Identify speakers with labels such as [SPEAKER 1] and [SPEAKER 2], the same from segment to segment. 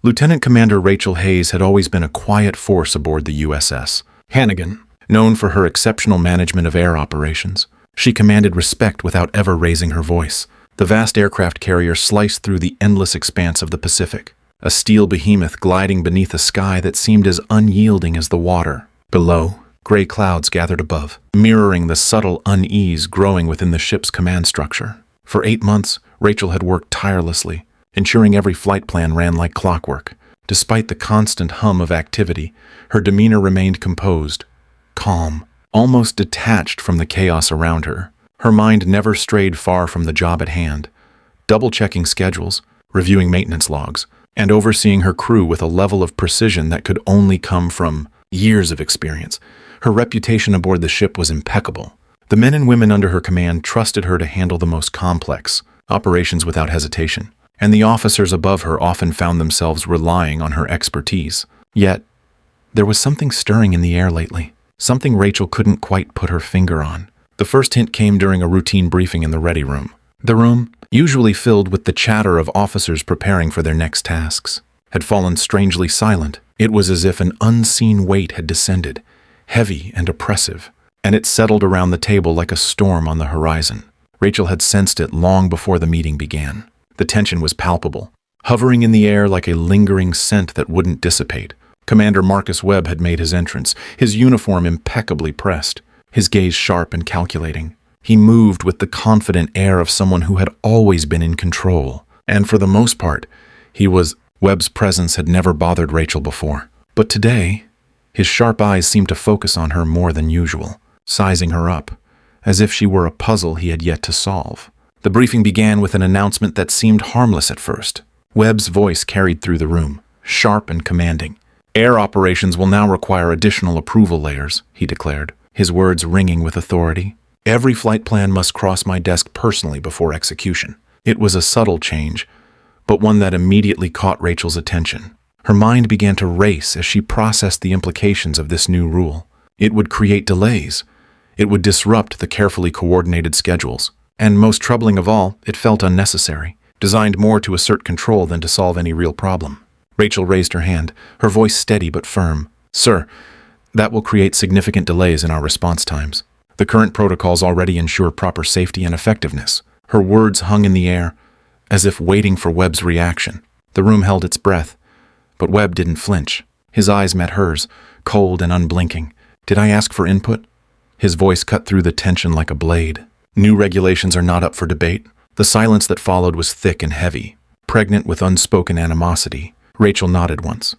[SPEAKER 1] Lieutenant Commander Rachel Hayes had always been a quiet force aboard the USS Hannigan, known for her exceptional management of air operations. She commanded respect without ever raising her voice. The vast aircraft carrier sliced through the endless expanse of the Pacific, a steel behemoth gliding beneath a sky that seemed as unyielding as the water. Below, gray clouds gathered above, mirroring the subtle unease growing within the ship's command structure. For 8 months, Rachel had worked tirelessly, ensuring every flight plan ran like clockwork. Despite the constant hum of activity, her demeanor remained composed, calm, almost detached from the chaos around her. Her mind never strayed far from the job at hand, double-checking schedules, reviewing maintenance logs, and overseeing her crew with a level of precision that could only come from years of experience. Her reputation aboard the ship was impeccable. The men and women under her command trusted her to handle the most complex operations without hesitation, and the officers above her often found themselves relying on her expertise. Yet, there was something stirring in the air lately, something Rachel couldn't quite put her finger on. The first hint came during a routine briefing in the ready room. The room, usually filled with the chatter of officers preparing for their next tasks, had fallen strangely silent. It was as if an unseen weight had descended, heavy and oppressive, and it settled around the table like a storm on the horizon. Rachel had sensed it long before the meeting began. The tension was palpable, hovering in the air like a lingering scent that wouldn't dissipate. Commander Marcus Webb had made his entrance, his uniform impeccably pressed, his gaze sharp and calculating. He moved with the confident air of someone who had always been in control, and for the most part, Webb's presence had never bothered Rachel before. But today, his sharp eyes seemed to focus on her more than usual, sizing her up, as if she were a puzzle he had yet to solve. The briefing began with an announcement that seemed harmless at first. Webb's voice carried through the room, sharp and commanding. "Air operations will now require additional approval layers," he declared, his words ringing with authority. "Every flight plan must cross my desk personally before execution." It was a subtle change, but one that immediately caught Rachel's attention. Her mind began to race as she processed the implications of this new rule. It would create delays. It would disrupt the carefully coordinated schedules. And most troubling of all, it felt unnecessary, designed more to assert control than to solve any real problem. Rachel raised her hand, her voice steady but firm. "Sir, that will create significant delays in our response times. The current protocols already ensure proper safety and effectiveness." Her words hung in the air, as if waiting for Webb's reaction. The room held its breath, but Webb didn't flinch. His eyes met hers, cold and unblinking. "Did I ask for input?" His voice cut through the tension like a blade. "New regulations are not up for debate." The silence that followed was thick and heavy, pregnant with unspoken animosity. Rachel nodded once,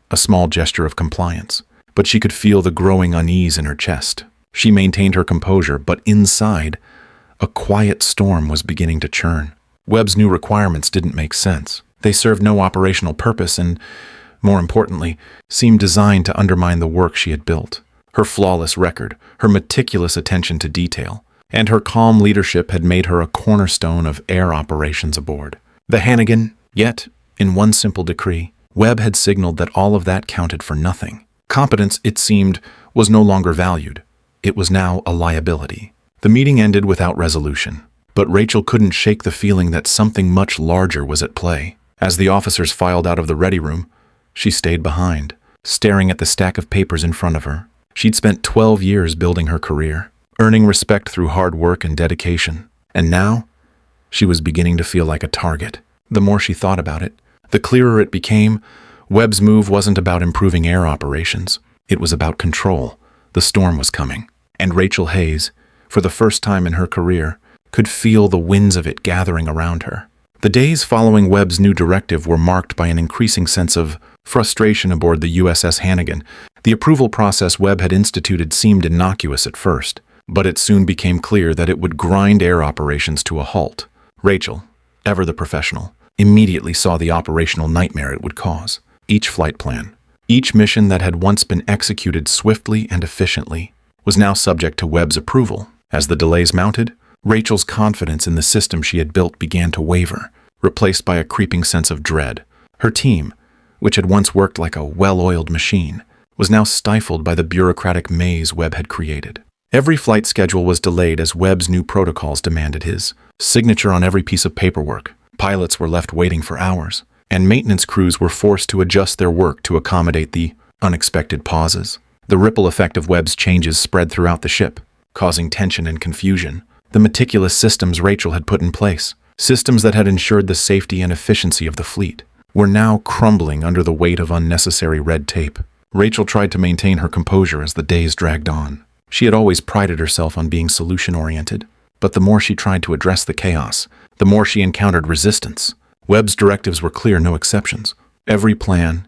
[SPEAKER 1] a small gesture of compliance, but she could feel the growing unease in her chest. She maintained her composure, but inside, a quiet storm was beginning to churn. Webb's new requirements didn't make sense. They served no operational purpose and, more importantly, seemed designed to undermine the work she had built. Her flawless record, her meticulous attention to detail, and her calm leadership had made her a cornerstone of air operations aboard the Hannigan. Yet, in one simple decree, Webb had signaled that all of that counted for nothing. Competence, it seemed, was no longer valued. It was now a liability. The meeting ended without resolution, but Rachel couldn't shake the feeling that something much larger was at play. As the officers filed out of the ready room, she stayed behind, staring at the stack of papers in front of her. She'd spent 12 years building her career, earning respect through hard work and dedication, and now she was beginning to feel like a target. The more she thought about it, the clearer it became. Webb's move wasn't about improving air operations. It was about control. The storm was coming, and Rachel Hayes, for the first time in her career, could feel the winds of it gathering around her. The days following Webb's new directive were marked by an increasing sense of frustration aboard the USS Hannigan. The approval process Webb had instituted seemed innocuous at first, but it soon became clear that it would grind air operations to a halt. Rachel, ever the professional, immediately saw the operational nightmare it would cause. Each flight plan, each mission that had once been executed swiftly and efficiently, was now subject to Webb's approval. As the delays mounted, Rachel's confidence in the system she had built began to waver, replaced by a creeping sense of dread. Her team, which had once worked like a well-oiled machine, was now stifled by the bureaucratic maze Webb had created. Every flight schedule was delayed as Webb's new protocols demanded his signature on every piece of paperwork. Pilots were left waiting for hours, and maintenance crews were forced to adjust their work to accommodate the unexpected pauses. The ripple effect of Webb's changes spread throughout the ship, causing tension and confusion. The meticulous systems Rachel had put in place, systems that had ensured the safety and efficiency of the fleet, were now crumbling under the weight of unnecessary red tape. Rachel tried to maintain her composure as the days dragged on. She had always prided herself on being solution-oriented, but the more she tried to address the chaos, the more she encountered resistance. Webb's directives were clear, no exceptions. Every plan,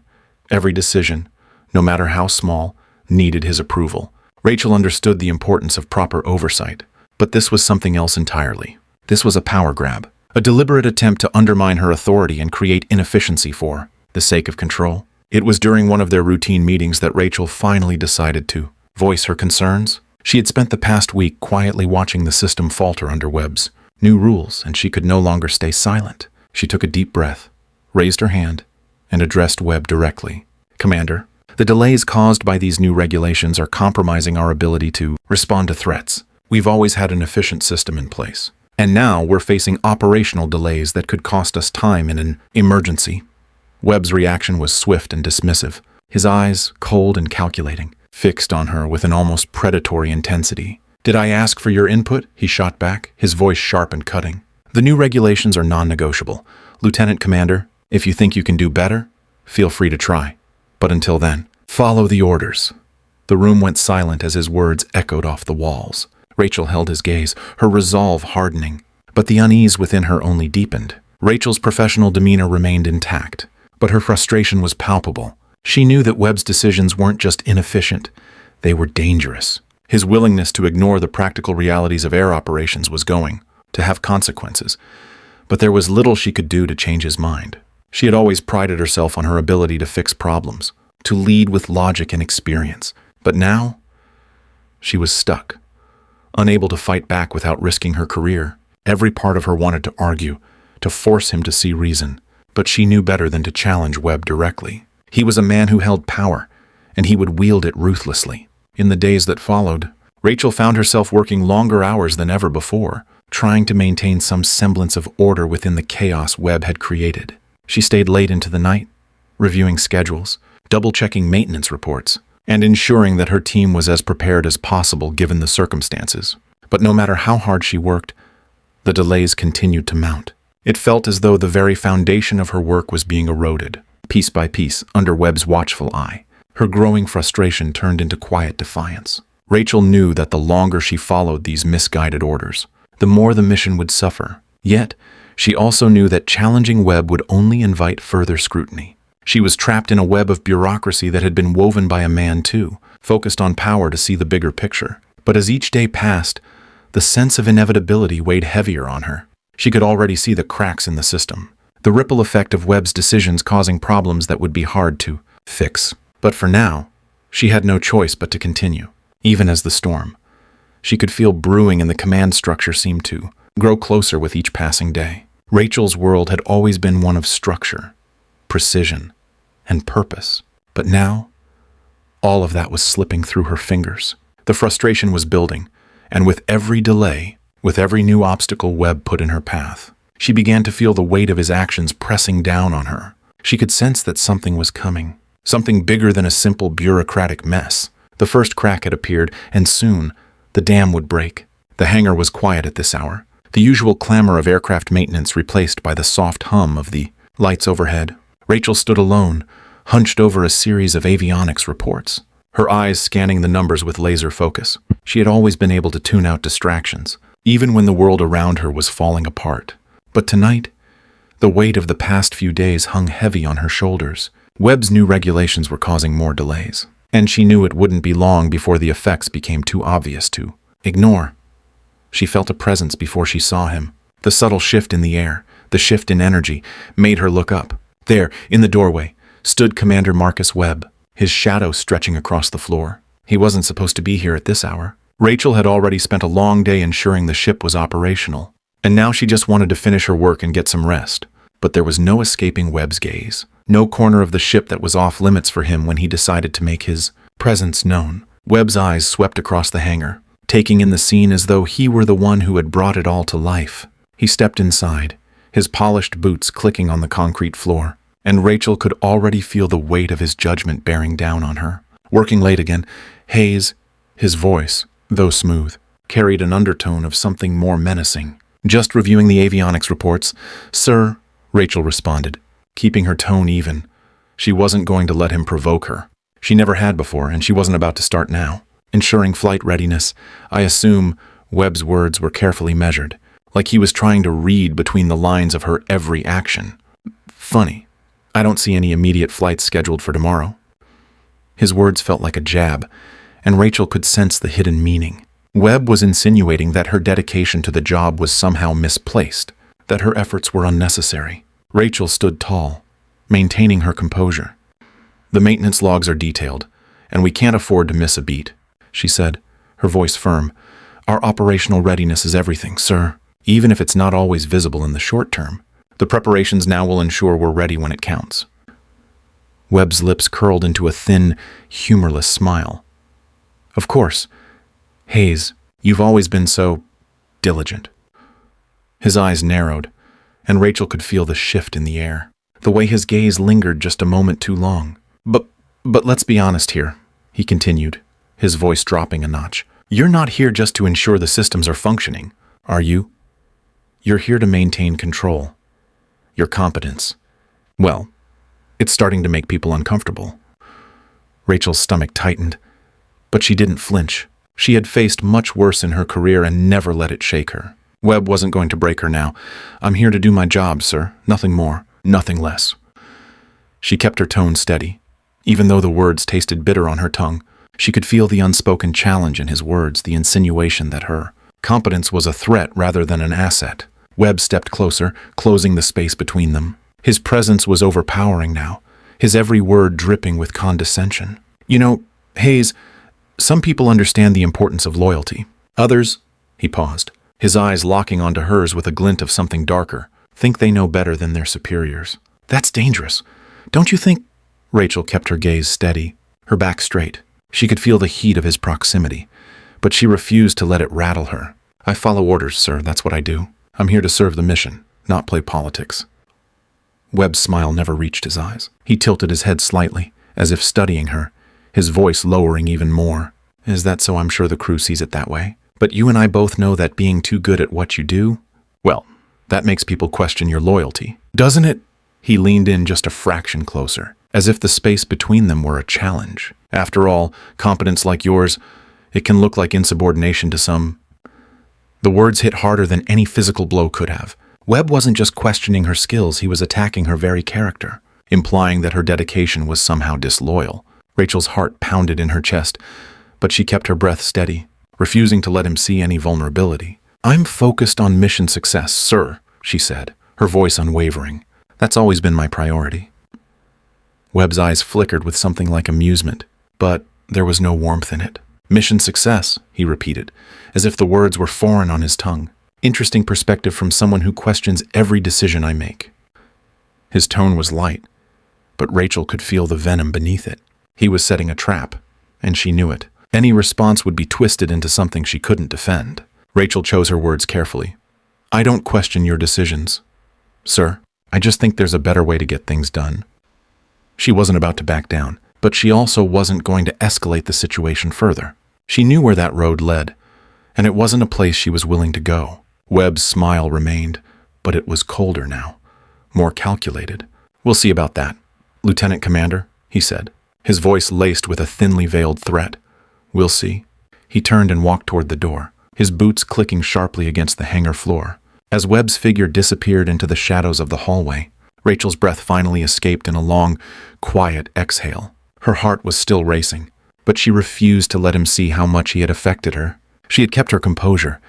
[SPEAKER 1] every decision, no matter how small, needed his approval. Rachel understood the importance of proper oversight, but this was something else entirely. This was a power grab, a deliberate attempt to undermine her authority and create inefficiency for the sake of control. It was during one of their routine meetings that Rachel finally decided to voice her concerns. She had spent the past week quietly watching the system falter under Webb's new rules, and she could no longer stay silent. She took a deep breath, raised her hand, and addressed Webb directly. "Commander, the delays caused by these new regulations are compromising our ability to respond to threats. We've always had an efficient system in place, and now we're facing operational delays that could cost us time in an emergency." Webb's reaction was swift and dismissive, his eyes, cold and calculating, fixed on her with an almost predatory intensity. "Did I ask for your input?" he shot back, his voice sharp and cutting. "The new regulations are non-negotiable. Lieutenant Commander, if you think you can do better, feel free to try. But until then, follow the orders." The room went silent as his words echoed off the walls. Rachel held his gaze, her resolve hardening, but the unease within her only deepened. Rachel's professional demeanor remained intact, but her frustration was palpable. She knew that Webb's decisions weren't just inefficient, they were dangerous. His willingness to ignore the practical realities of air operations was going to have consequences, but there was little she could do to change his mind. She had always prided herself on her ability to fix problems, to lead with logic and experience, but now she was stuck, unable to fight back without risking her career. Every part of her wanted to argue, to force him to see reason, but she knew better than to challenge Webb directly. He was a man who held power, and he would wield it ruthlessly. In the days that followed, Rachel found herself working longer hours than ever before, trying to maintain some semblance of order within the chaos Webb had created. She stayed late into the night, reviewing schedules, double-checking maintenance reports, and ensuring that her team was as prepared as possible given the circumstances. But no matter how hard she worked, the delays continued to mount. It felt as though the very foundation of her work was being eroded, piece by piece, under Webb's watchful eye. Her growing frustration turned into quiet defiance. Rachel knew that the longer she followed these misguided orders, the more the mission would suffer. Yet, she also knew that challenging Webb would only invite further scrutiny. She was trapped in a web of bureaucracy that had been woven by a man too, focused on power to see the bigger picture. But as each day passed, the sense of inevitability weighed heavier on her. She could already see the cracks in the system, the ripple effect of Webb's decisions causing problems that would be hard to fix. But for now, she had no choice but to continue, even as the storm she could feel brewing in the command structure seemed to grow closer with each passing day. Rachel's world had always been one of structure, precision, and purpose. But now, all of that was slipping through her fingers. The frustration was building, and with every delay, with every new obstacle Webb put in her path, she began to feel the weight of his actions pressing down on her. She could sense that something was coming, something bigger than a simple bureaucratic mess. The first crack had appeared, and soon the dam would break. The hangar was quiet at this hour, the usual clamor of aircraft maintenance replaced by the soft hum of the lights overhead. Rachel stood alone, hunched over a series of avionics reports, her eyes scanning the numbers with laser focus. She had always been able to tune out distractions, even when the world around her was falling apart. But tonight, the weight of the past few days hung heavy on her shoulders. Webb's new regulations were causing more delays, and she knew it wouldn't be long before the effects became too obvious to ignore. She felt a presence before she saw him. The subtle shift in the air, the shift in energy, made her look up. There, in the doorway, stood Commander Marcus Webb, his shadow stretching across the floor. He wasn't supposed to be here at this hour. Rachel had already spent a long day ensuring the ship was operational, and now she just wanted to finish her work and get some rest. But there was no escaping Webb's gaze, no corner of the ship that was off limits for him when he decided to make his presence known. Webb's eyes swept across the hangar, taking in the scene as though he were the one who had brought it all to life. He stepped inside, his polished boots clicking on the concrete floor. and Rachel could already feel the weight of his judgment bearing down on her. Working late again, Hayes, his voice, though smooth, carried an undertone of something more menacing. "Just reviewing the avionics reports, sir," Rachel responded, keeping her tone even. She wasn't going to let him provoke her. She never had before, and she wasn't about to start now. "Ensuring flight readiness. I assume," Webb's words were carefully measured, like he was trying to read between the lines of her every action. "Funny. I don't see any immediate flights scheduled for tomorrow." His words felt like a jab, and Rachel could sense the hidden meaning. Webb was insinuating that her dedication to the job was somehow misplaced, that her efforts were unnecessary. Rachel stood tall, maintaining her composure. "The maintenance logs are detailed, and we can't afford to miss a beat," she said, her voice firm. "Our operational readiness is everything, sir, even if it's not always visible in the short term. The preparations now will ensure we're ready when it counts." Webb's lips curled into a thin, humorless smile. "Of course. Hayes, you've always been so diligent." His eyes narrowed, and Rachel could feel the shift in the air, the way his gaze lingered just a moment too long. But let's be honest here," he continued, his voice dropping a notch. "You're not here just to ensure the systems are functioning, are you? You're here to maintain control. Your competence. Well, it's starting to make people uncomfortable." Rachel's stomach tightened, but she didn't flinch. She had faced much worse in her career and never let it shake her. Webb wasn't going to break her now. "I'm here to do my job, sir. Nothing more, nothing less." She kept her tone steady. Even though the words tasted bitter on her tongue, she could feel the unspoken challenge in his words, the insinuation that her competence was a threat rather than an asset. Webb stepped closer, closing the space between them. His presence was overpowering now, his every word dripping with condescension. "You know, Hayes, some people understand the importance of loyalty. Others," he paused, his eyes locking onto hers with a glint of something darker, "think they know better than their superiors. That's dangerous. Don't you think?" Rachel kept her gaze steady, her back straight. She could feel the heat of his proximity, but she refused to let it rattle her. "I follow orders, sir. That's what I do. I'm here to serve the mission, not play politics." Webb's smile never reached his eyes. He tilted his head slightly, as if studying her, his voice lowering even more. "Is that so? I'm sure the crew sees it that way. But you and I both know that being too good at what you do, well, that makes people question your loyalty. Doesn't it?" He leaned in just a fraction closer, as if the space between them were a challenge. "After all, competence like yours, it can look like insubordination to some." The words hit harder than any physical blow could have. Webb wasn't just questioning her skills, he was attacking her very character, implying that her dedication was somehow disloyal. Rachel's heart pounded in her chest, but she kept her breath steady, refusing to let him see any vulnerability. "I'm focused on mission success, sir," she said, her voice unwavering. "That's always been my priority." Webb's eyes flickered with something like amusement, but there was no warmth in it. "Mission success," he repeated, as if the words were foreign on his tongue. "Interesting perspective from someone who questions every decision I make." His tone was light, but Rachel could feel the venom beneath it. He was setting a trap, and she knew it. Any response would be twisted into something she couldn't defend. Rachel chose her words carefully. "I don't question your decisions, sir. I just think there's a better way to get things done." She wasn't about to back down, but she also wasn't going to escalate the situation further. She knew where that road led, and it wasn't a place she was willing to go. Webb's smile remained, but it was colder now, more calculated. "We'll see about that, Lieutenant Commander," he said, his voice laced with a thinly veiled threat. "We'll see." He turned and walked toward the door, his boots clicking sharply against the hangar floor. As Webb's figure disappeared into the shadows of the hallway, Rachel's breath finally escaped in a long, quiet exhale. Her heart was still racing, but she refused to let him see how much he had affected her. She had kept her composure,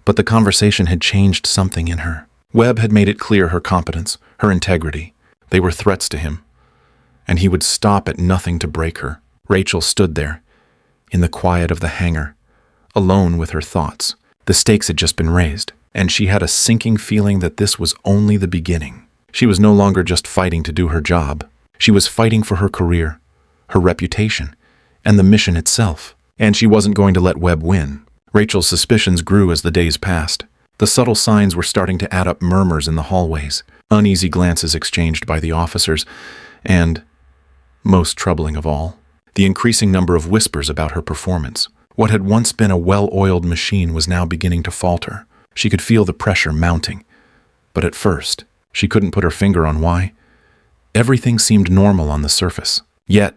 [SPEAKER 1] but the conversation had changed something in her. Webb had made it clear her competence, her integrity. They were threats to him, and he would stop at nothing to break her. Rachel stood there, in the quiet of the hangar, alone with her thoughts. The stakes had just been raised, and she had a sinking feeling that this was only the beginning. She was no longer just fighting to do her job. She was fighting for her career, her reputation, and the mission itself. And she wasn't going to let Webb win. Rachel's suspicions grew as the days passed. The subtle signs were starting to add up, murmurs in the hallways, uneasy glances exchanged by the officers, and, most troubling of all, the increasing number of whispers about her performance. What had once been a well-oiled machine was now beginning to falter. She could feel the pressure mounting, but at first, she couldn't put her finger on why. Everything seemed normal on the surface. Yet,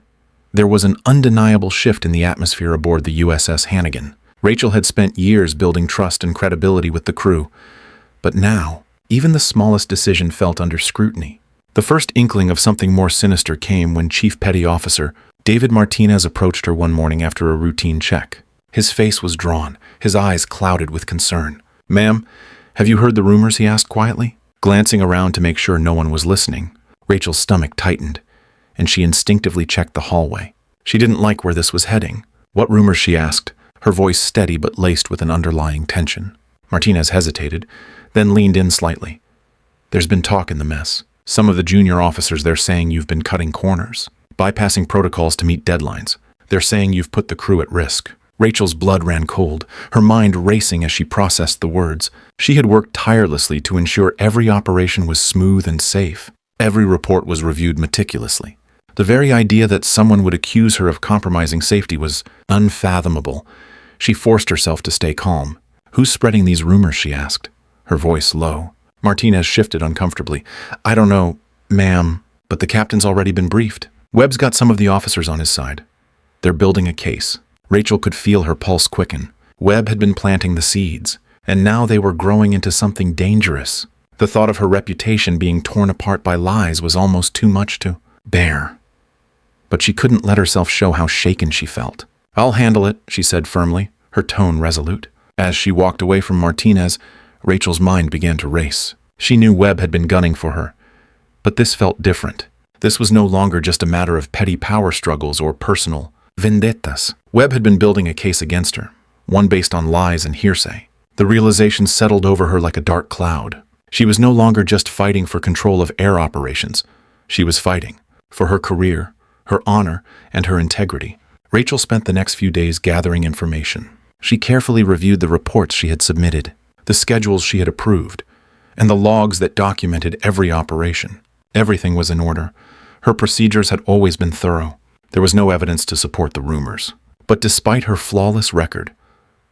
[SPEAKER 1] there was an undeniable shift in the atmosphere aboard the USS Hannigan. Rachel had spent years building trust and credibility with the crew, but now, even the smallest decision felt under scrutiny. The first inkling of something more sinister came when Chief Petty Officer David Martinez approached her one morning after a routine check. His face was drawn, his eyes clouded with concern. "Ma'am, have you heard the rumors?" he asked quietly. Glancing around to make sure no one was listening, Rachel's stomach tightened, and she instinctively checked the hallway. She didn't like where this was heading. "What rumors?" she asked, her voice steady but laced with an underlying tension. Martinez hesitated, then leaned in slightly. "There's been talk in the mess. Some of the junior officers, they're saying you've been cutting corners, bypassing protocols to meet deadlines. They're saying you've put the crew at risk." Rachel's blood ran cold, her mind racing as she processed the words. She had worked tirelessly to ensure every operation was smooth and safe. Every report was reviewed meticulously. The very idea that someone would accuse her of compromising safety was unfathomable. She forced herself to stay calm. "Who's spreading these rumors?" she asked, her voice low. Martinez shifted uncomfortably. "I don't know, ma'am, but the captain's already been briefed. Webb's got some of the officers on his side. They're building a case." Rachel could feel her pulse quicken. Webb had been planting the seeds, and now they were growing into something dangerous. The thought of her reputation being torn apart by lies was almost too much to bear. But she couldn't let herself show how shaken she felt. "I'll handle it," she said firmly, her tone resolute. As she walked away from Martinez, Rachel's mind began to race. She knew Webb had been gunning for her, but this felt different. This was no longer just a matter of petty power struggles or personal vendettas. Webb had been building a case against her, one based on lies and hearsay. The realization settled over her like a dark cloud. She was no longer just fighting for control of air operations. She was fighting for her career, her honor, and her integrity. Rachel spent the next few days gathering information. She carefully reviewed the reports she had submitted, the schedules she had approved, and the logs that documented every operation. Everything was in order. Her procedures had always been thorough. There was no evidence to support the rumors. But despite her flawless record,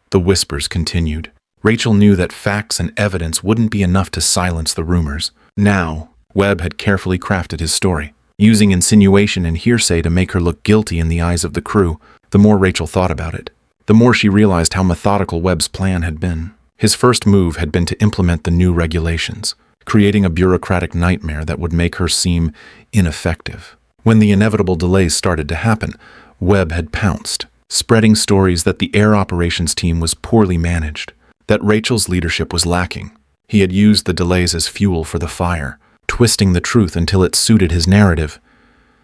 [SPEAKER 1] the whispers continued. Rachel knew that facts and evidence wouldn't be enough to silence the rumors. Now, Webb had carefully crafted his story, using insinuation and hearsay to make her look guilty in the eyes of the crew. The more Rachel thought about it, the more she realized how methodical Webb's plan had been. His first move had been to implement the new regulations, creating a bureaucratic nightmare that would make her seem ineffective. When the inevitable delays started to happen, Webb had pounced, spreading stories that the air operations team was poorly managed, that Rachel's leadership was lacking. He had used the delays as fuel for the fire, twisting the truth until it suited his narrative.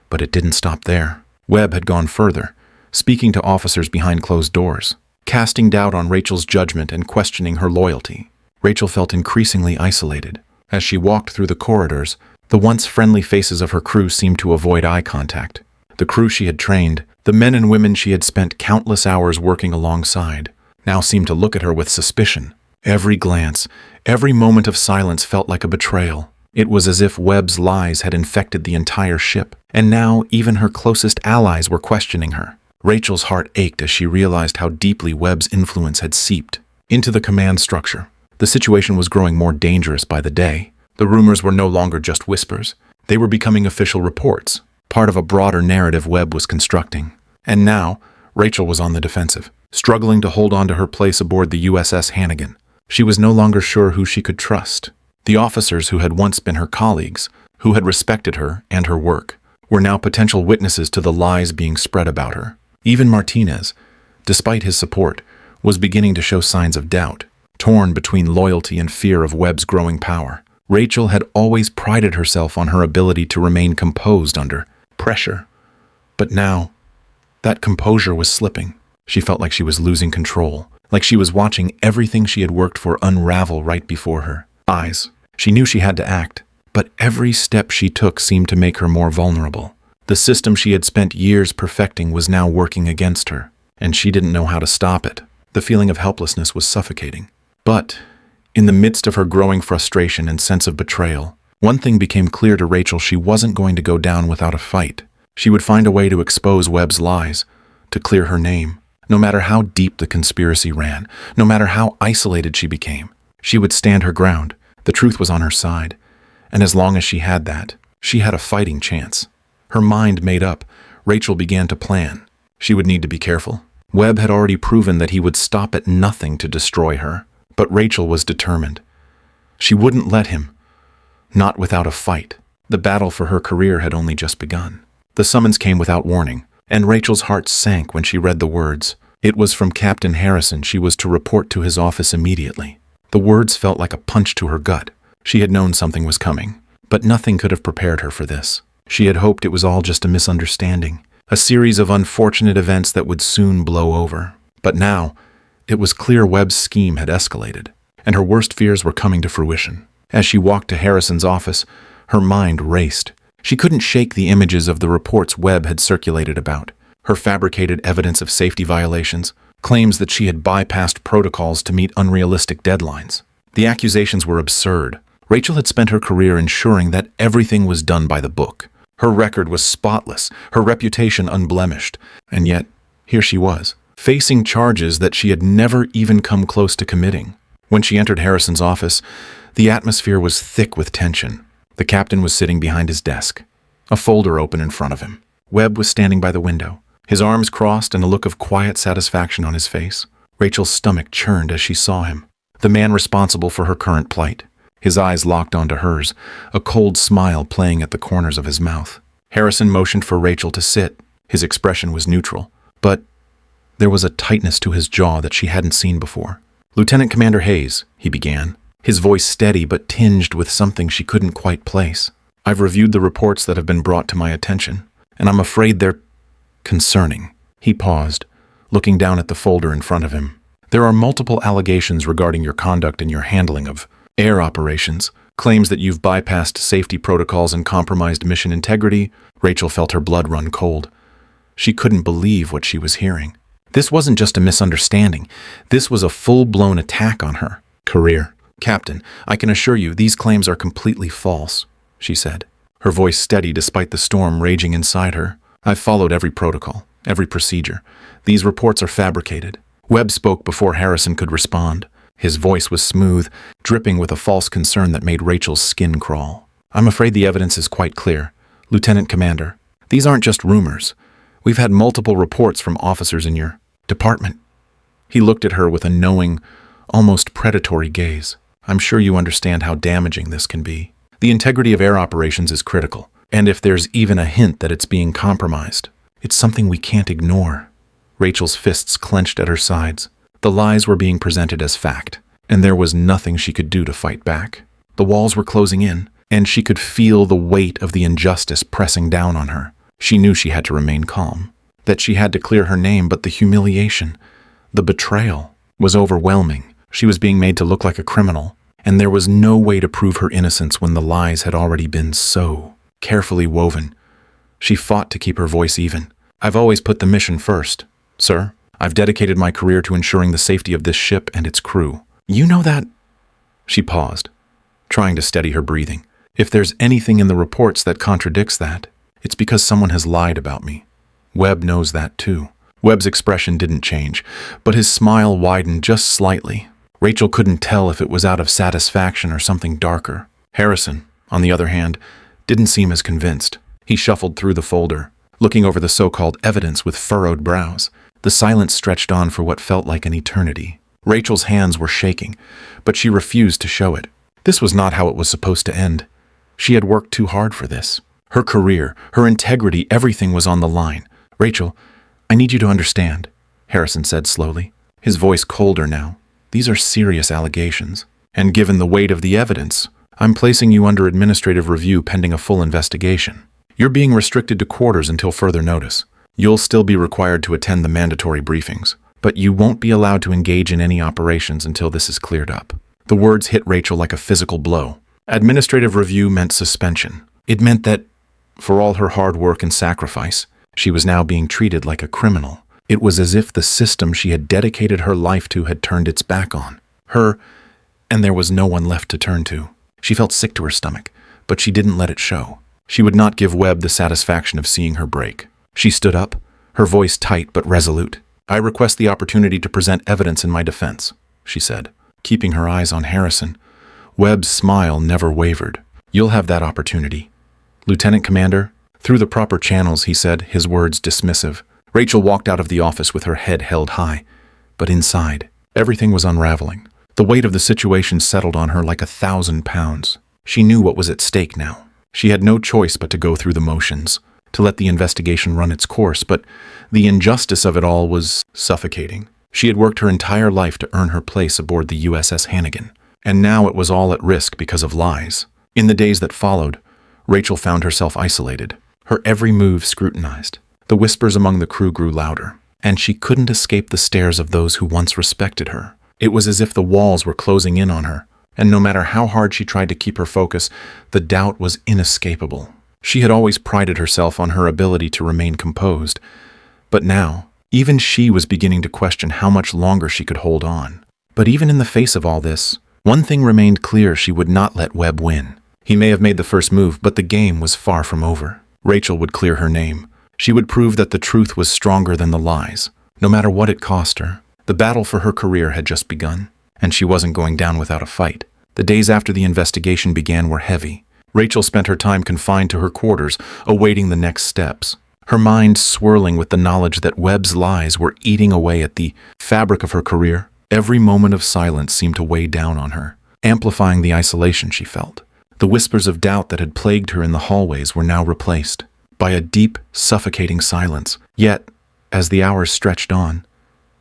[SPEAKER 1] But it didn't stop there. Webb had gone further, speaking to officers behind closed doors, casting doubt on Rachel's judgment and questioning her loyalty. Rachel felt increasingly isolated. As she walked through the corridors, the once friendly faces of her crew seemed to avoid eye contact. The crew she had trained, the men and women she had spent countless hours working alongside, now seemed to look at her with suspicion. Every glance, every moment of silence felt like a betrayal. It was as if Webb's lies had infected the entire ship, and now even her closest allies were questioning her. Rachel's heart ached as she realized how deeply Webb's influence had seeped into the command structure. The situation was growing more dangerous by the day. The rumors were no longer just whispers. They were becoming official reports, part of a broader narrative Webb was constructing. And now, Rachel was on the defensive, struggling to hold on to her place aboard the USS Hannigan. She was no longer sure who she could trust. The officers who had once been her colleagues, who had respected her and her work, were now potential witnesses to the lies being spread about her. Even Martinez, despite his support, was beginning to show signs of doubt, torn between loyalty and fear of Webb's growing power. Rachel had always prided herself on her ability to remain composed under pressure. But now, that composure was slipping. She felt like she was losing control, like she was watching everything she had worked for unravel right before her eyes. She knew she had to act, but every step she took seemed to make her more vulnerable. The system she had spent years perfecting was now working against her, and she didn't know how to stop it. The feeling of helplessness was suffocating. But in the midst of her growing frustration and sense of betrayal, One thing became clear to Rachel: she wasn't going to go down without a fight. She would find a way to expose Webb's lies, to clear her name. No matter how deep the conspiracy ran, no matter how isolated she became, she would stand her ground. The truth was on her side, and as long as she had that, she had a fighting chance. Her mind made up, Rachel began to plan. She would need to be careful. Webb had already proven that he would stop at nothing to destroy her, but Rachel was determined. She wouldn't let him. Not without a fight. The battle for her career had only just begun. The summons came without warning, and Rachel's heart sank when she read the words. It was from Captain Harrison. She was to report to his office immediately. The words felt like a punch to her gut. She had known something was coming, but nothing could have prepared her for this. She had hoped it was all just a misunderstanding, a series of unfortunate events that would soon blow over. But now, it was clear Webb's scheme had escalated, and her worst fears were coming to fruition. As she walked to Harrison's office, her mind raced. She couldn't shake the images of the reports Webb had circulated about, her fabricated evidence of safety violations, claims that she had bypassed protocols to meet unrealistic deadlines. The accusations were absurd. Rachel had spent her career ensuring that everything was done by the book. Her record was spotless, her reputation unblemished, and yet, here she was, facing charges that she had never even come close to committing. When she entered Harrison's office, the atmosphere was thick with tension. The captain was sitting behind his desk, a folder open in front of him. Webb was standing by the window, his arms crossed and a look of quiet satisfaction on his face. Rachel's stomach churned as she saw him, the man responsible for her current plight. His eyes locked onto hers, a cold smile playing at the corners of his mouth. Harrison motioned for Rachel to sit. His expression was neutral, but there was a tightness to his jaw that she hadn't seen before. "Lieutenant Commander Hayes," he began, his voice steady but tinged with something she couldn't quite place. "I've reviewed the reports that have been brought to my attention, and I'm afraid they're concerning." He paused, looking down at the folder in front of him. "There are multiple allegations regarding your conduct and your handling of air operations, claims that you've bypassed safety protocols and compromised mission integrity." Rachel felt her blood run cold. She couldn't believe what she was hearing. This wasn't just a misunderstanding. This was a full-blown attack on her career. "Captain, I can assure you these claims are completely false," she said, her voice steady despite the storm raging inside her. "I've followed every protocol, every procedure. These reports are fabricated." Webb spoke before Harrison could respond. His voice was smooth, dripping with a false concern that made Rachel's skin crawl. "I'm afraid the evidence is quite clear. Lieutenant Commander, these aren't just rumors. We've had multiple reports from officers in your department." He looked at her with a knowing, almost predatory gaze. "I'm sure you understand how damaging this can be. The integrity of air operations is critical, and if there's even a hint that it's being compromised, it's something we can't ignore." Rachel's fists clenched at her sides. The lies were being presented as fact, and there was nothing she could do to fight back. The walls were closing in, and she could feel the weight of the injustice pressing down on her. She knew she had to remain calm, that she had to clear her name, but the humiliation, the betrayal, was overwhelming. She was being made to look like a criminal, and there was no way to prove her innocence when the lies had already been so carefully woven. She fought to keep her voice even. "I've always put the mission first, sir. I've dedicated my career to ensuring the safety of this ship and its crew. You know that?" She paused, trying to steady her breathing. "If there's anything in the reports that contradicts that, it's because someone has lied about me. Webb knows that too." Webb's expression didn't change, but his smile widened just slightly. Rachel couldn't tell if it was out of satisfaction or something darker. Harrison, on the other hand, didn't seem as convinced. He shuffled through the folder, looking over the so-called evidence with furrowed brows. The silence stretched on for what felt like an eternity. Rachel's hands were shaking, but she refused to show it. This was not how it was supposed to end. She had worked too hard for this. Her career, her integrity, everything was on the line. "Rachel, I need you to understand," Harrison said slowly, his voice colder now. "These are serious allegations, and given the weight of the evidence, I'm placing you under administrative review pending a full investigation. You're being restricted to quarters until further notice. You'll still be required to attend the mandatory briefings, but you won't be allowed to engage in any operations until this is cleared up." The words hit Rachel like a physical blow. Administrative review meant suspension. It meant that, for all her hard work and sacrifice, she was now being treated like a criminal. It was as if the system she had dedicated her life to had turned its back on her, and there was no one left to turn to. She felt sick to her stomach, but she didn't let it show. She would not give Webb the satisfaction of seeing her break. She stood up, her voice tight but resolute. "I request the opportunity to present evidence in my defense," she said, keeping her eyes on Harrison. Webb's smile never wavered. "You'll have that opportunity, Lieutenant Commander." Through the proper channels, he said, his words dismissive. Rachel walked out of the office with her head held high. But inside, everything was unraveling. The weight of the situation settled on her like 1,000 pounds. She knew what was at stake now. She had no choice but to go through the motions, to let the investigation run its course, but the injustice of it all was suffocating. She had worked her entire life to earn her place aboard the USS Hannigan, and now it was all at risk because of lies. In the days that followed, Rachel found herself isolated, her every move scrutinized. The whispers among the crew grew louder, and she couldn't escape the stares of those who once respected her. It was as if the walls were closing in on her, and no matter how hard she tried to keep her focus, the doubt was inescapable. She had always prided herself on her ability to remain composed, but now, even she was beginning to question how much longer she could hold on. But even in the face of all this, one thing remained clear: she would not let Webb win. He may have made the first move, but the game was far from over. Rachel would clear her name. She would prove that the truth was stronger than the lies, no matter what it cost her. The battle for her career had just begun, and she wasn't going down without a fight. The days after the investigation began were heavy. Rachel spent her time confined to her quarters, awaiting the next steps, her mind swirling with the knowledge that Webb's lies were eating away at the fabric of her career. Every moment of silence seemed to weigh down on her, amplifying the isolation she felt. The whispers of doubt that had plagued her in the hallways were now replaced by a deep, suffocating silence. Yet, as the hours stretched on,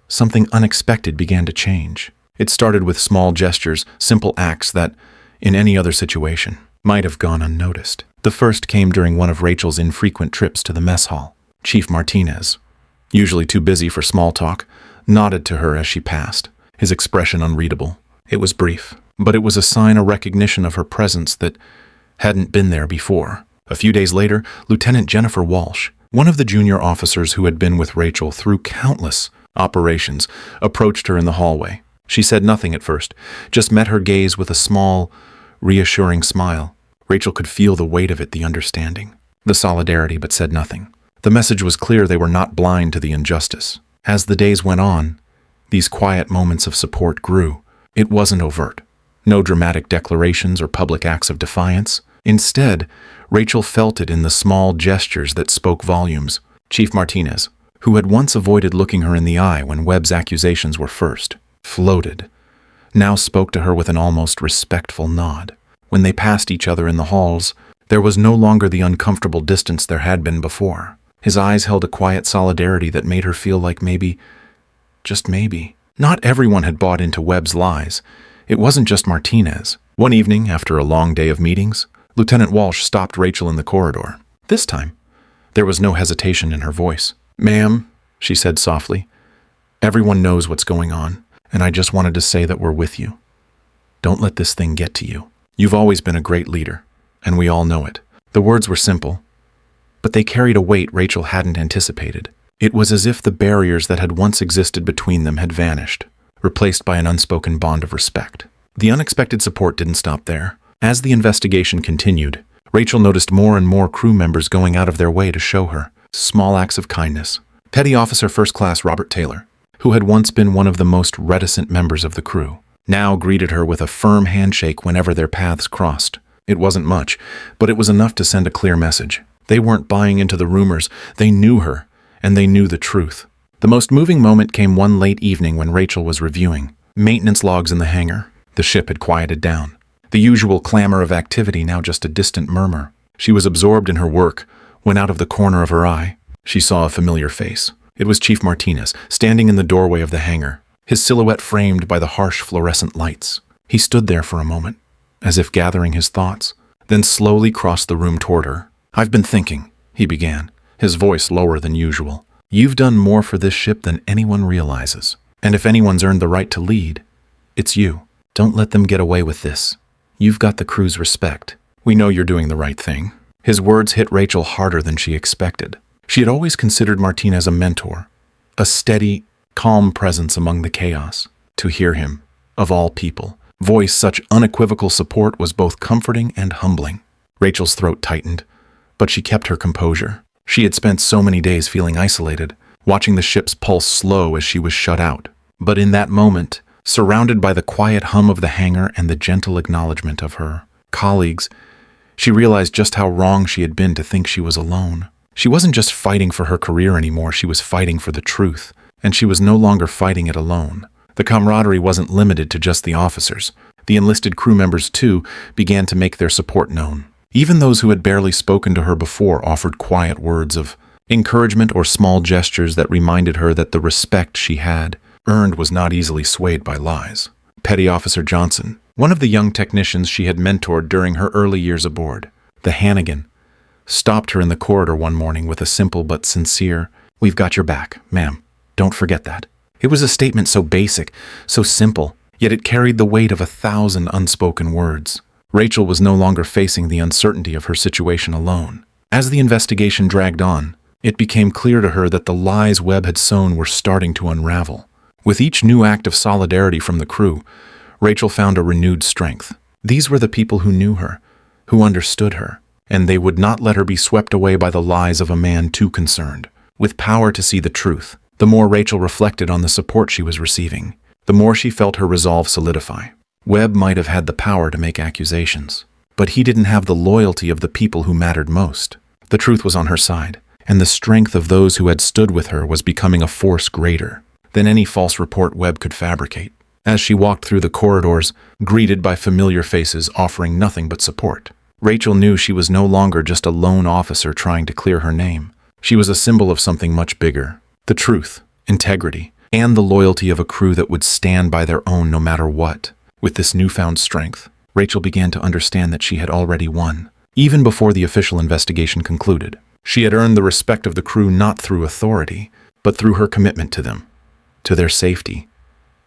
[SPEAKER 1] something unexpected began to change. It started with small gestures, simple acts that, in any other situation, might have gone unnoticed. The first came during one of Rachel's infrequent trips to the mess hall. Chief Martinez, usually too busy for small talk, nodded to her as she passed, his expression unreadable. It was brief, but it was a sign, a recognition of her presence that hadn't been there before. A few days later, Lieutenant Jennifer Walsh, one of the junior officers who had been with Rachel through countless operations, approached her in the hallway. She said nothing at first, just met her gaze with a small, reassuring smile. Rachel could feel the weight of it, the understanding, the solidarity, but said nothing. The message was clear: they were not blind to the injustice. As the days went on, these quiet moments of support grew. It wasn't overt. No dramatic declarations or public acts of defiance. Instead, Rachel felt it in the small gestures that spoke volumes. Chief Martinez, who had once avoided looking her in the eye when Webb's accusations were first floated, now spoke to her with an almost respectful nod. When they passed each other in the halls, there was no longer the uncomfortable distance there had been before. His eyes held a quiet solidarity that made her feel like maybe, just maybe, not everyone had bought into Webb's lies. It wasn't just Martinez. One evening, after a long day of meetings, Lieutenant Walsh stopped Rachel in the corridor. This time, there was no hesitation in her voice. "Ma'am," she said softly, "everyone knows what's going on, and I just wanted to say that we're with you. Don't let this thing get to you. You've always been a great leader, and we all know it." The words were simple, but they carried a weight Rachel hadn't anticipated. It was as if the barriers that had once existed between them had vanished, replaced by an unspoken bond of respect. The unexpected support didn't stop there. As the investigation continued, Rachel noticed more and more crew members going out of their way to show her small acts of kindness. Petty Officer First Class Robert Taylor, who had once been one of the most reticent members of the crew, now greeted her with a firm handshake whenever their paths crossed. It wasn't much, but it was enough to send a clear message. They weren't buying into the rumors. They knew her, and they knew the truth. The most moving moment came one late evening when Rachel was reviewing maintenance logs in the hangar. The ship had quieted down. The usual clamor of activity now just a distant murmur. She was absorbed in her work when out of the corner of her eye, she saw a familiar face. It was Chief Martinez, standing in the doorway of the hangar, his silhouette framed by the harsh fluorescent lights. He stood there for a moment, as if gathering his thoughts, then slowly crossed the room toward her. "I've been thinking," he began, his voice lower than usual. "You've done more for this ship than anyone realizes. And if anyone's earned the right to lead, it's you. Don't let them get away with this. You've got the crew's respect. We know you're doing the right thing." His words hit Rachel harder than she expected. She had always considered Martinez a mentor, a steady, calm presence among the chaos. To hear him, of all people, voice such unequivocal support was both comforting and humbling. Rachel's throat tightened, but she kept her composure. She had spent so many days feeling isolated, watching the ship's pulse slow as she was shut out. But in that moment, surrounded by the quiet hum of the hangar and the gentle acknowledgement of her colleagues, she realized just how wrong she had been to think she was alone. She wasn't just fighting for her career anymore, she was fighting for the truth, and she was no longer fighting it alone. The camaraderie wasn't limited to just the officers. The enlisted crew members, too, began to make their support known. Even those who had barely spoken to her before offered quiet words of encouragement or small gestures that reminded her that the respect she had earned was not easily swayed by lies. Petty Officer Johnson, one of the young technicians she had mentored during her early years aboard, the Hannigan, stopped her in the corridor one morning with a simple but sincere, "We've got your back, ma'am. Don't forget that." It was a statement so basic, so simple, yet it carried the weight of 1,000 unspoken words. Rachel was no longer facing the uncertainty of her situation alone. As the investigation dragged on, it became clear to her that the lies Webb had sown were starting to unravel. With each new act of solidarity from the crew, Rachel found a renewed strength. These were the people who knew her, who understood her, and they would not let her be swept away by the lies of a man too concerned with power to see the truth. The more Rachel reflected on the support she was receiving, the more she felt her resolve solidify. Webb might have had the power to make accusations, but he didn't have the loyalty of the people who mattered most. The truth was on her side, and the strength of those who had stood with her was becoming a force greater than any false report Webb could fabricate. As she walked through the corridors, greeted by familiar faces offering nothing but support, Rachel knew she was no longer just a lone officer trying to clear her name. She was a symbol of something much bigger: the truth, integrity, and the loyalty of a crew that would stand by their own no matter what. With this newfound strength, Rachel began to understand that she had already won. Even before the official investigation concluded, she had earned the respect of the crew not through authority, but through her commitment to them, to their safety,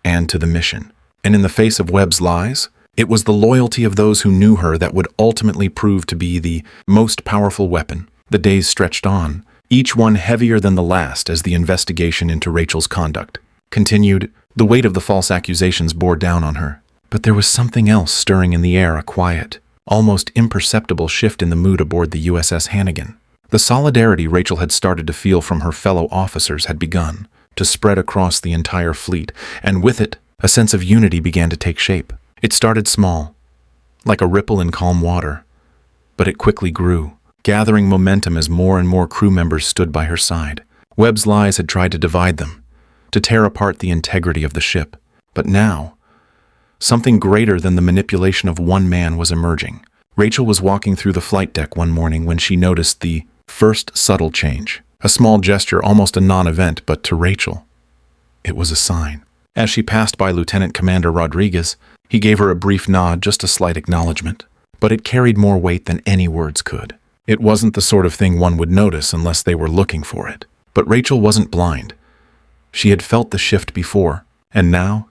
[SPEAKER 1] and to the mission. And in the face of Webb's lies, it was the loyalty of those who knew her that would ultimately prove to be the most powerful weapon. The days stretched on, each one heavier than the last as the investigation into Rachel's conduct continued. The weight of the false accusations bore down on her. But there was something else stirring in the air, a quiet, almost imperceptible shift in the mood aboard the USS Hannigan. The solidarity Rachel had started to feel from her fellow officers had begun to spread across the entire fleet, and with it, a sense of unity began to take shape. It started small, like a ripple in calm water, but it quickly grew, gathering momentum as more and more crew members stood by her side. Webb's lies had tried to divide them, to tear apart the integrity of the ship, but now, something greater than the manipulation of one man was emerging. Rachel was walking through the flight deck one morning when she noticed the first subtle change. A small gesture, almost a non-event, but to Rachel, it was a sign. As she passed by Lieutenant Commander Rodriguez, he gave her a brief nod, just a slight acknowledgement. But it carried more weight than any words could. It wasn't the sort of thing one would notice unless they were looking for it. But Rachel wasn't blind. She had felt the shift before, and now,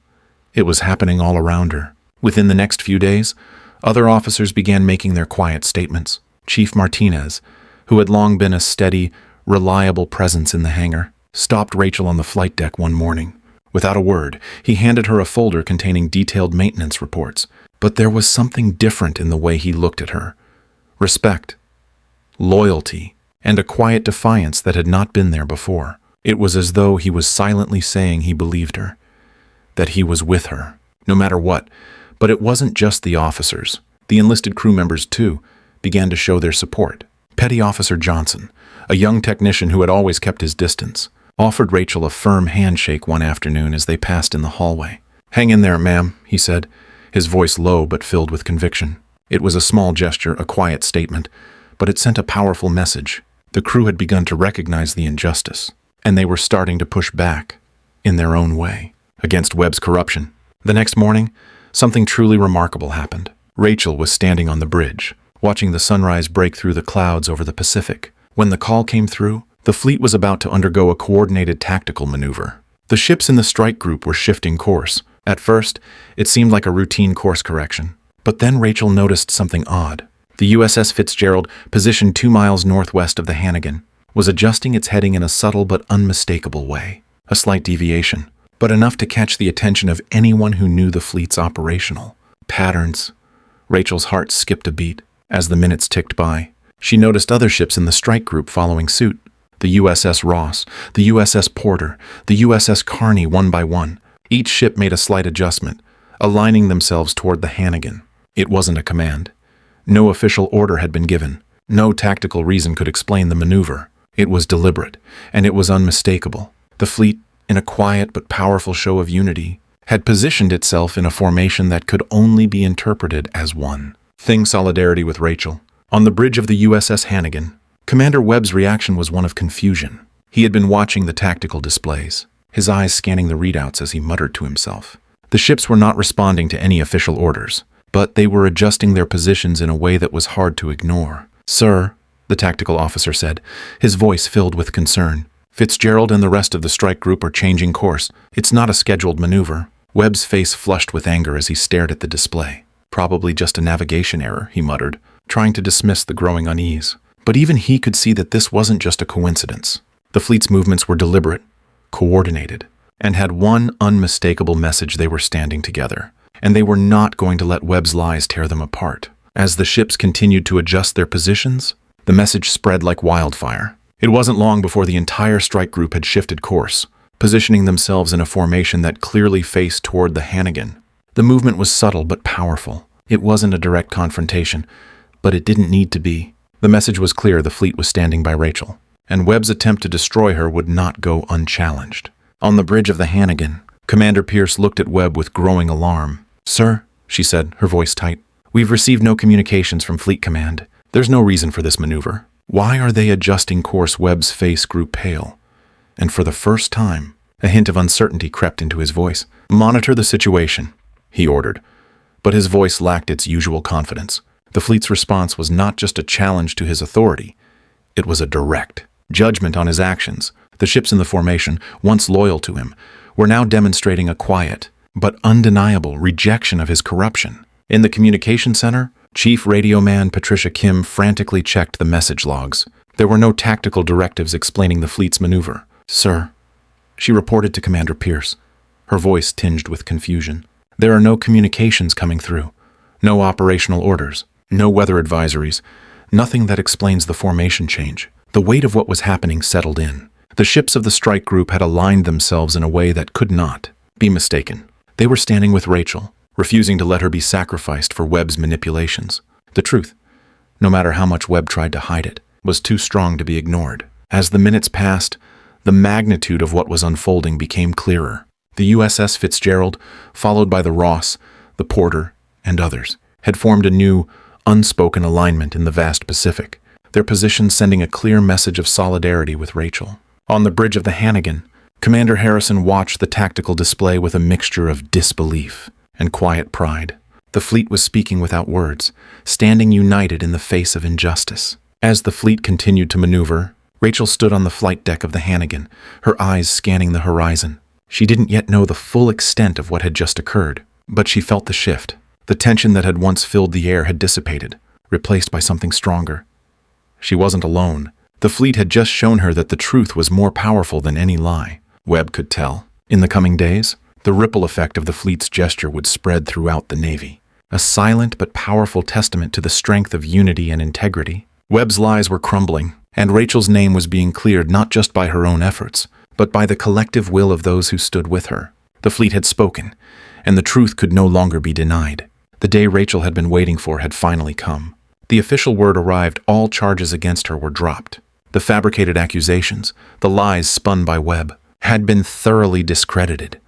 [SPEAKER 1] it was happening all around her. Within the next few days, other officers began making their quiet statements. Chief Martinez, who had long been a steady, reliable presence in the hangar, stopped Rachel on the flight deck one morning. Without a word, he handed her a folder containing detailed maintenance reports. But there was something different in the way he looked at her. Respect, loyalty, and a quiet defiance that had not been there before. It was as though he was silently saying he believed her, that he was with her, no matter what. But it wasn't just the officers. The enlisted crew members, too, began to show their support. Petty Officer Johnson, a young technician who had always kept his distance, offered Rachel a firm handshake one afternoon as they passed in the hallway. "Hang in there, ma'am," he said, his voice low but filled with conviction. It was a small gesture, a quiet statement, but it sent a powerful message. The crew had begun to recognize the injustice, and they were starting to push back, in their own way, against Webb's corruption. The next morning, something truly remarkable happened. Rachel was standing on the bridge, watching the sunrise break through the clouds over the Pacific. When the call came through, the fleet was about to undergo a coordinated tactical maneuver. The ships in the strike group were shifting course. At first, it seemed like a routine course correction. But then Rachel noticed something odd. The USS Fitzgerald, positioned 2 miles northwest of the Hannigan, was adjusting its heading in a subtle but unmistakable way. A slight deviation, but enough to catch the attention of anyone who knew the fleet's operational patterns. Rachel's heart skipped a beat. As the minutes ticked by, she noticed other ships in the strike group following suit. The USS Ross, the USS Porter, the USS Carney one by one. Each ship made a slight adjustment, aligning themselves toward the Hannigan. It wasn't a command. No official order had been given. No tactical reason could explain the maneuver. It was deliberate, and it was unmistakable. The fleet, in a quiet but powerful show of unity, had positioned itself in a formation that could only be interpreted as one. Solidarity with Rachel. On the bridge of the USS Hannigan, Commander Webb's reaction was one of confusion. He had been watching the tactical displays, his eyes scanning the readouts as he muttered to himself. The ships were not responding to any official orders, but they were adjusting their positions in a way that was hard to ignore. "Sir," the tactical officer said, his voice filled with concern, "Fitzgerald and the rest of the strike group are changing course. It's not a scheduled maneuver." Webb's face flushed with anger as he stared at the display. "Probably just a navigation error," he muttered, trying to dismiss the growing unease. But even he could see that this wasn't just a coincidence. The fleet's movements were deliberate, coordinated, and had one unmistakable message: they were standing together, and they were not going to let Webb's lies tear them apart. As the ships continued to adjust their positions, the message spread like wildfire. It wasn't long before the entire strike group had shifted course, positioning themselves in a formation that clearly faced toward the Hannigan. The movement was subtle but powerful. It wasn't a direct confrontation, but it didn't need to be. The message was clear: the fleet was standing by Rachel, and Webb's attempt to destroy her would not go unchallenged. On the bridge of the Hannigan, Commander Pierce looked at Webb with growing alarm. "Sir," she said, her voice tight, "we've received no communications from Fleet Command. There's no reason for this maneuver." "Why are they adjusting course?" Webb's face grew pale, and for the first time, a hint of uncertainty crept into his voice. "Monitor the situation," he ordered, but his voice lacked its usual confidence. The fleet's response was not just a challenge to his authority. It was a direct judgment on his actions. The ships in the formation, once loyal to him, were now demonstrating a quiet but undeniable rejection of his corruption. In the communication center, Chief Radio Man Patricia Kim frantically checked the message logs. There were no tactical directives explaining the fleet's maneuver. "Sir," she reported to Commander Pierce, her voice tinged with confusion, "there are no communications coming through. No operational orders. No weather advisories. Nothing that explains the formation change." The weight of what was happening settled in. The ships of the strike group had aligned themselves in a way that could not be mistaken. They were standing with Rachel, refusing to let her be sacrificed for Webb's manipulations. The truth, no matter how much Webb tried to hide it, was too strong to be ignored. As the minutes passed, the magnitude of what was unfolding became clearer. The USS Fitzgerald, followed by the Ross, the Porter, and others, had formed a new, unspoken alignment in the vast Pacific, their positions sending a clear message of solidarity with Rachel. On the bridge of the Hannigan, Commander Harrison watched the tactical display with a mixture of disbelief and quiet pride. The fleet was speaking without words, standing united in the face of injustice. As the fleet continued to maneuver, Rachel stood on the flight deck of the Hannigan, her eyes scanning the horizon. She didn't yet know the full extent of what had just occurred, but she felt the shift. The tension that had once filled the air had dissipated, replaced by something stronger. She wasn't alone. The fleet had just shown her that the truth was more powerful than any lie. Webb could tell. In the coming days, the ripple effect of the fleet's gesture would spread throughout the Navy, a silent but powerful testament to the strength of unity and integrity. Webb's lies were crumbling, and Rachel's name was being cleared not just by her own efforts, but by the collective will of those who stood with her. The fleet had spoken, and the truth could no longer be denied. The day Rachel had been waiting for had finally come. The official word arrived: all charges against her were dropped. The fabricated accusations, the lies spun by Webb, had been thoroughly discredited.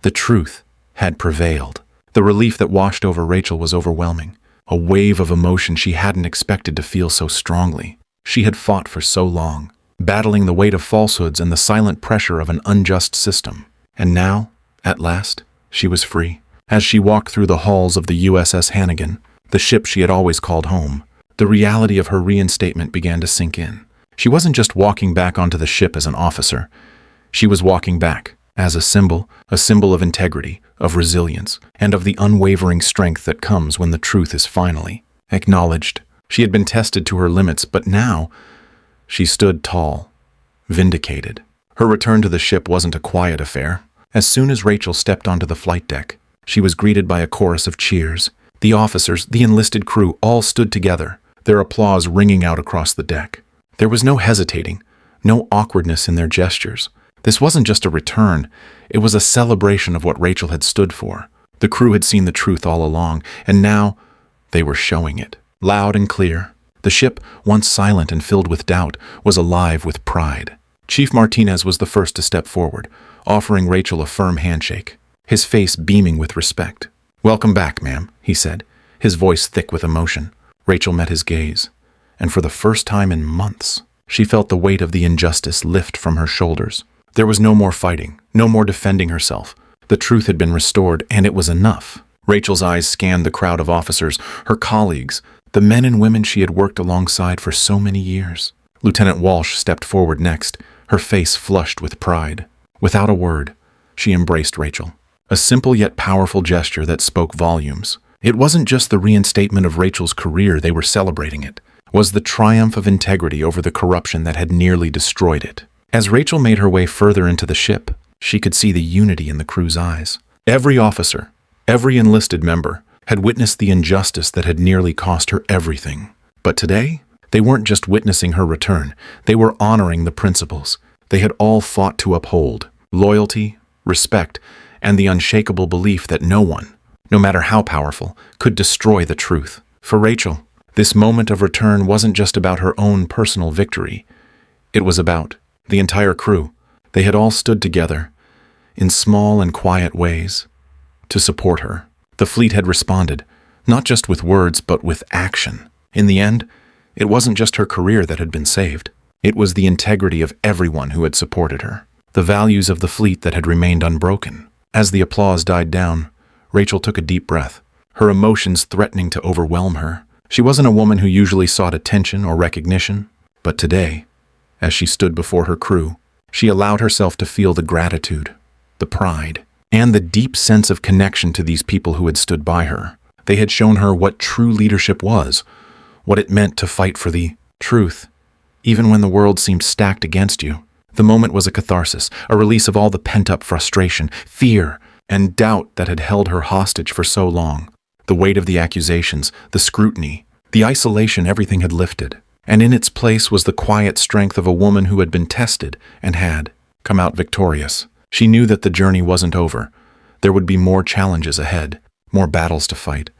[SPEAKER 1] The truth had prevailed. The relief that washed over Rachel was overwhelming, a wave of emotion she hadn't expected to feel so strongly. She had fought for so long, battling the weight of falsehoods and the silent pressure of an unjust system. And now, at last, she was free. As she walked through the halls of the USS Hannigan, the ship she had always called home, the reality of her reinstatement began to sink in. She wasn't just walking back onto the ship as an officer. She was walking back as a symbol of integrity, of resilience, and of the unwavering strength that comes when the truth is finally acknowledged. She had been tested to her limits, but now she stood tall, vindicated. Her return to the ship wasn't a quiet affair. As soon as Rachel stepped onto the flight deck, she was greeted by a chorus of cheers. The officers, the enlisted crew, all stood together, their applause ringing out across the deck. There was no hesitating, no awkwardness in their gestures. This wasn't just a return, it was a celebration of what Rachel had stood for. The crew had seen the truth all along, and now they were showing it, loud and clear. The ship, once silent and filled with doubt, was alive with pride. Chief Martinez was the first to step forward, offering Rachel a firm handshake, his face beaming with respect. "Welcome back, ma'am," he said, his voice thick with emotion. Rachel met his gaze, and for the first time in months, she felt the weight of the injustice lift from her shoulders. There was no more fighting, no more defending herself. The truth had been restored, and it was enough. Rachel's eyes scanned the crowd of officers, her colleagues, the men and women she had worked alongside for so many years. Lieutenant Walsh stepped forward next, her face flushed with pride. Without a word, she embraced Rachel. A simple yet powerful gesture that spoke volumes. It wasn't just the reinstatement of Rachel's career they were celebrating, it was the triumph of integrity over the corruption that had nearly destroyed it. As Rachel made her way further into the ship, she could see the unity in the crew's eyes. Every officer, every enlisted member, had witnessed the injustice that had nearly cost her everything. But today, they weren't just witnessing her return, they were honoring the principles they had all fought to uphold: loyalty, respect, and the unshakable belief that no one, no matter how powerful, could destroy the truth. For Rachel, this moment of return wasn't just about her own personal victory. It was about the entire crew. They had all stood together, in small and quiet ways, to support her. The fleet had responded, not just with words, but with action. In the end, it wasn't just her career that had been saved. It was the integrity of everyone who had supported her, the values of the fleet that had remained unbroken. As the applause died down, Rachel took a deep breath, her emotions threatening to overwhelm her. She wasn't a woman who usually sought attention or recognition, but today, as she stood before her crew, she allowed herself to feel the gratitude, the pride, and the deep sense of connection to these people who had stood by her. They had shown her what true leadership was, what it meant to fight for the truth, even when the world seemed stacked against you. The moment was a catharsis, a release of all the pent-up frustration, fear, and doubt that had held her hostage for so long. The weight of the accusations, the scrutiny, the isolation, everything had lifted. And in its place was the quiet strength of a woman who had been tested and had come out victorious. She knew that the journey wasn't over. There would be more challenges ahead, more battles to fight.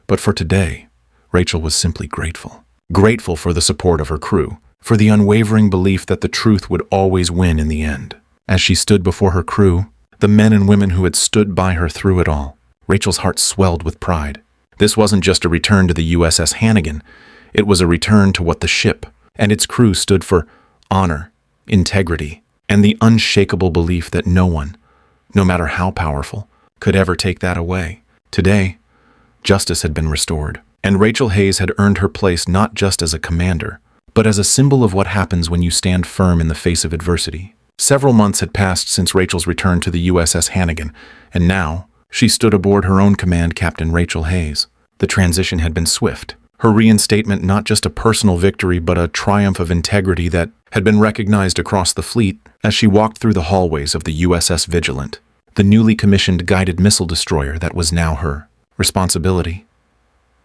[SPEAKER 1] But for today, Rachel was simply grateful. Grateful for the support of her crew, for the unwavering belief that the truth would always win in the end. As she stood before her crew, the men and women who had stood by her through it all, Rachel's heart swelled with pride. This wasn't just a return to the USS Hannigan. It was a return to what the ship and its crew stood for: honor, integrity, and the unshakable belief that no one, no matter how powerful, could ever take that away. Today, justice had been restored, and Rachel Hayes had earned her place not just as a commander, but as a symbol of what happens when you stand firm in the face of adversity. Several months had passed since Rachel's return to the USS Hannigan, and now she stood aboard her own command, Captain Rachel Hayes. The transition had been swift. Her reinstatement not just a personal victory, but a triumph of integrity that had been recognized across the fleet as she walked through the hallways of the USS Vigilant, the newly commissioned guided missile destroyer that was now her responsibility.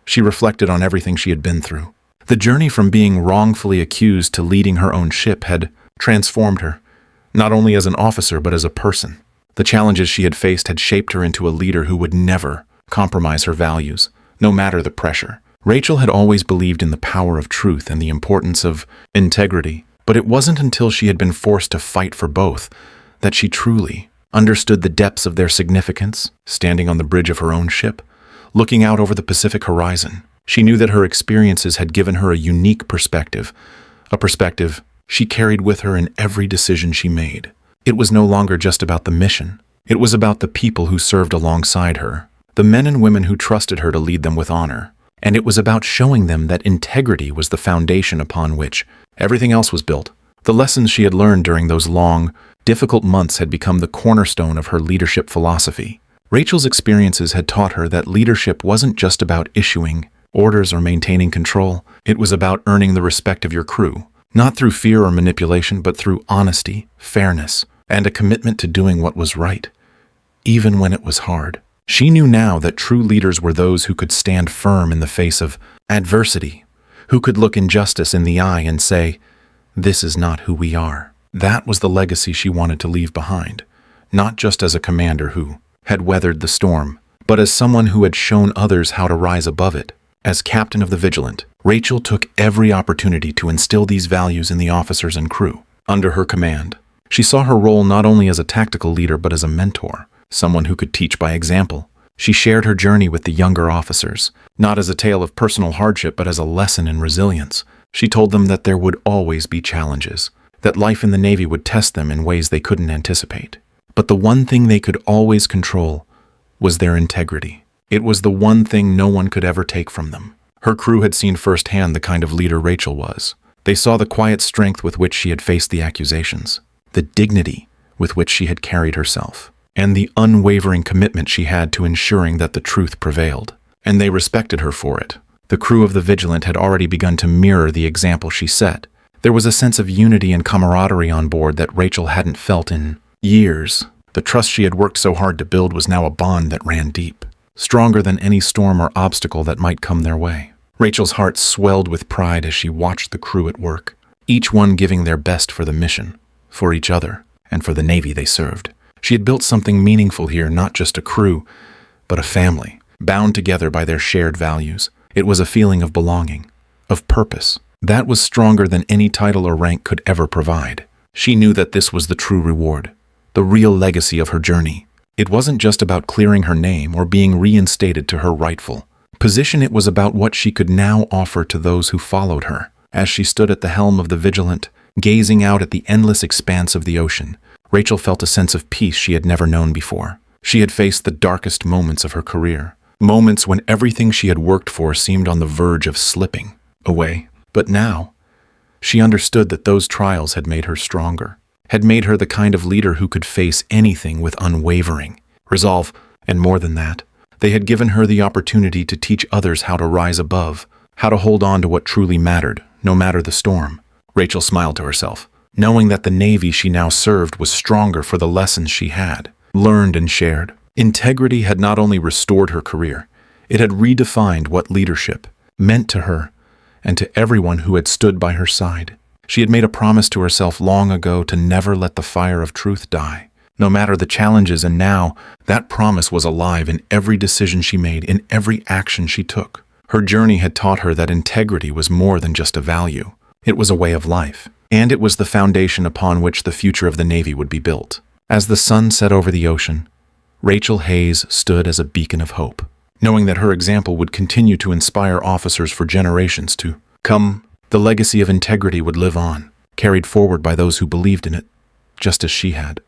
[SPEAKER 1] She reflected on everything she had been through. The journey from being wrongfully accused to leading her own ship had transformed her, not only as an officer but as a person. The challenges she had faced had shaped her into a leader who would never compromise her values, no matter the pressure. Rachel had always believed in the power of truth and the importance of integrity, but it wasn't until she had been forced to fight for both that she truly understood the depths of their significance. Standing on the bridge of her own ship, looking out over the Pacific horizon, she knew that her experiences had given her a unique perspective, a perspective she carried with her in every decision she made. It was no longer just about the mission. It was about the people who served alongside her, the men and women who trusted her to lead them with honor. And it was about showing them that integrity was the foundation upon which everything else was built. The lessons she had learned during those long, difficult months had become the cornerstone of her leadership philosophy. Rachel's experiences had taught her that leadership wasn't just about issuing orders or maintaining control. It was about earning the respect of your crew, not through fear or manipulation, but through honesty, fairness, and a commitment to doing what was right, even when it was hard. She knew now that true leaders were those who could stand firm in the face of adversity, who could look injustice in the eye and say, "This is not who we are." That was the legacy she wanted to leave behind, not just as a commander who had weathered the storm, but as someone who had shown others how to rise above it. As captain of the Vigilant, Rachel took every opportunity to instill these values in the officers and crew. Under her command, she saw her role not only as a tactical leader but as a mentor, someone who could teach by example. She shared her journey with the younger officers, not as a tale of personal hardship but as a lesson in resilience. She told them that there would always be challenges, that life in the Navy would test them in ways they couldn't anticipate. But the one thing they could always control was their integrity. It was the one thing no one could ever take from them. Her crew had seen firsthand the kind of leader Rachel was. They saw the quiet strength with which she had faced the accusations, the dignity with which she had carried herself, and the unwavering commitment she had to ensuring that the truth prevailed. And they respected her for it. The crew of the Vigilant had already begun to mirror the example she set. There was a sense of unity and camaraderie on board that Rachel hadn't felt in years. The trust she had worked so hard to build was now a bond that ran deep, stronger than any storm or obstacle that might come their way. Rachel's heart swelled with pride as she watched the crew at work, each one giving their best for the mission, for each other, and for the Navy they served. She had built something meaningful here, not just a crew, but a family, bound together by their shared values. It was a feeling of belonging, of purpose. That was stronger than any title or rank could ever provide. She knew that this was the true reward, the real legacy of her journey. It wasn't just about clearing her name or being reinstated to her rightful position. It was about what she could now offer to those who followed her. As she stood at the helm of the Vigilant, gazing out at the endless expanse of the ocean, Rachel felt a sense of peace she had never known before. She had faced the darkest moments of her career, moments when everything she had worked for seemed on the verge of slipping away. But now, she understood that those trials had made her stronger, had made her the kind of leader who could face anything with unwavering resolve, and more than that, they had given her the opportunity to teach others how to rise above, how to hold on to what truly mattered, no matter the storm. Rachel smiled to herself, knowing that the Navy she now served was stronger for the lessons she had learned and shared. Integrity had not only restored her career, it had redefined what leadership meant to her and to everyone who had stood by her side. She had made a promise to herself long ago to never let the fire of truth die, no matter the challenges, and now that promise was alive in every decision she made, in every action she took. Her journey had taught her that integrity was more than just a value. It was a way of life, and it was the foundation upon which the future of the Navy would be built. As the sun set over the ocean, Rachel Hayes stood as a beacon of hope, knowing that her example would continue to inspire officers for generations to come. The legacy of integrity would live on, carried forward by those who believed in it, just as she had.